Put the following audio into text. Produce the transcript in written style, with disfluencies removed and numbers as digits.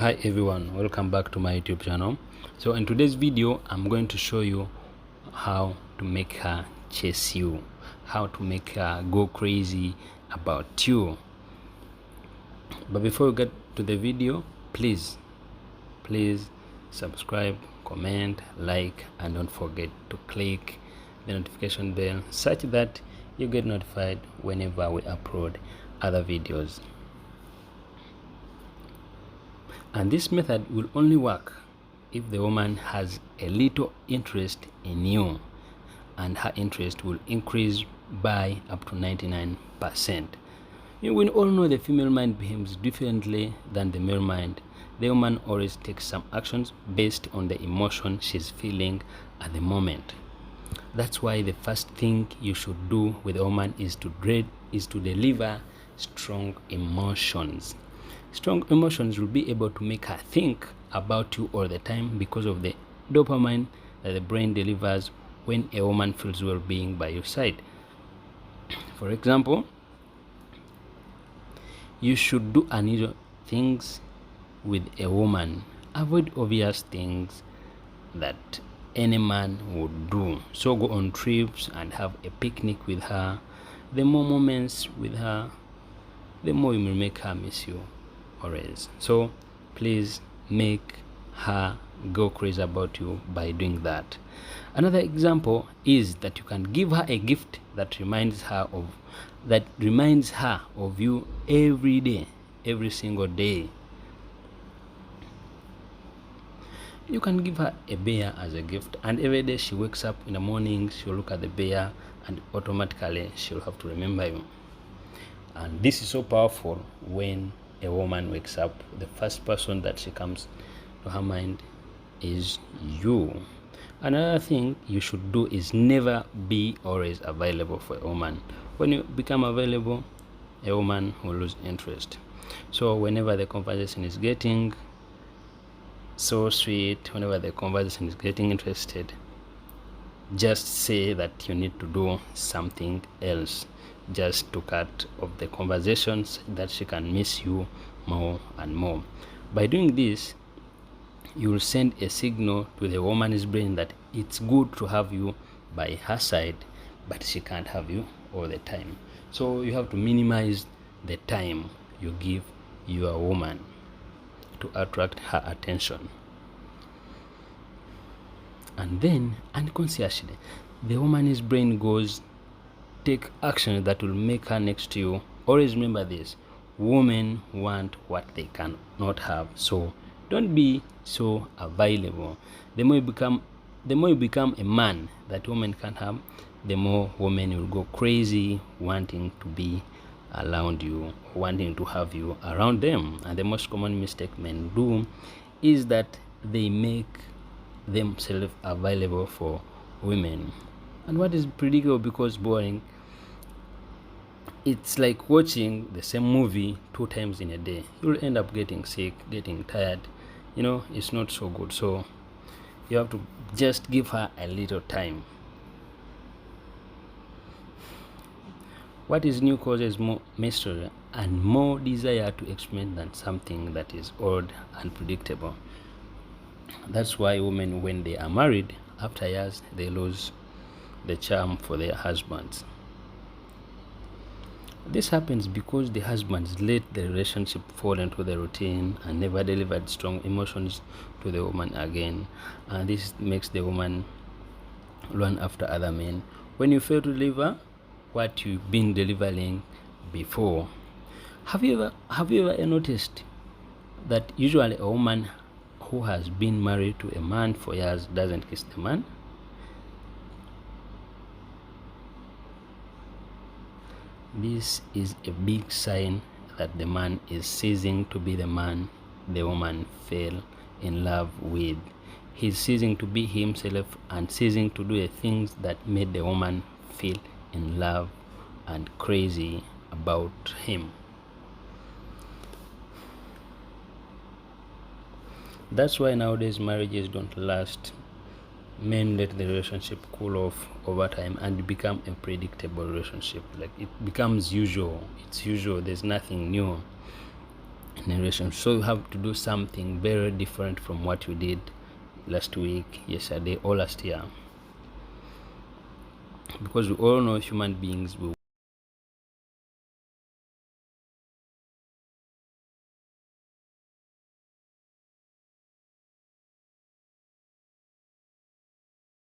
Hi everyone, welcome back to my YouTube channel. So in today's video I'm going to show you how to make her chase you, how to make her go crazy about you. But before we get to the video, please subscribe, comment, like, and don't forget to click the notification bell such that you get notified whenever we upload other videos. And this method will only work if the woman has a little interest in you, and her interest will increase by up to 99%. We all know the female mind behaves differently than the male mind. The woman always takes some actions based on the emotion she's feeling at the moment. That's why the first thing you should do with a woman is to deliver strong emotions. Strong emotions will be able to make her think about you all the time because of the dopamine that the brain delivers when a woman feels well-being by your side. For example, you should do unusual things with a woman. Avoid obvious things that any man would do. So go on trips and have a picnic with her. The more moments with her, the more you will make her miss you always. So please make her go crazy about you by doing that. Another example is that you can give her a gift that reminds her of you every day, every single day. You can give her a bear as a gift, and every day she wakes up in the morning, she'll look at the bear and automatically she'll have to remember you. And this is so powerful. When a woman wakes up, the first person that she comes to her mind is you. Another thing you should do is never be always available for a woman. When you become available, a woman will lose interest. So whenever the conversation is getting so sweet, whenever the conversation is getting interested, just say that you need to do something else, just to cut off the conversations that she can miss you more and more. By doing this, you will send a signal to the woman's brain that it's good to have you by her side, but she can't have you all the time. So you have to minimize the time you give your woman to attract her attention. And then unconsciously, the woman's brain goes take action that will make her next to you. Always remember this: women want what they cannot have. So don't be so available. The more you become a man that women can't have, the more women will go crazy wanting to be around you, wanting to have you around them. And the most common mistake men do is that they make themselves available for women. And what is predictable because boring, it's like watching the same movie 2 times in a day. You'll end up getting sick, getting tired. It's not so good. So you have to just give her a little time. What is new causes more mystery and more desire to experiment than something that is old and predictable. That's why women, when they are married, after years, they lose the charm for their husbands. This happens because the husbands let the relationship fall into the routine and never delivered strong emotions to the woman again. And this makes the woman run after other men. When you fail to deliver what you've been delivering before, have you ever noticed that usually a woman who has been married to a man for years doesn't kiss the man? This is a big sign that the man is ceasing to be the man the woman fell in love with. He's ceasing to be himself and ceasing to do the things that made the woman feel in love and crazy about him. That's why nowadays marriages don't last. Men let the relationship cool off over time and become a predictable relationship. Like, it becomes usual. It's usual. There's nothing new. in a relationship. So you have to do something very different from what you did last week, yesterday, or last year, because we all know human beings will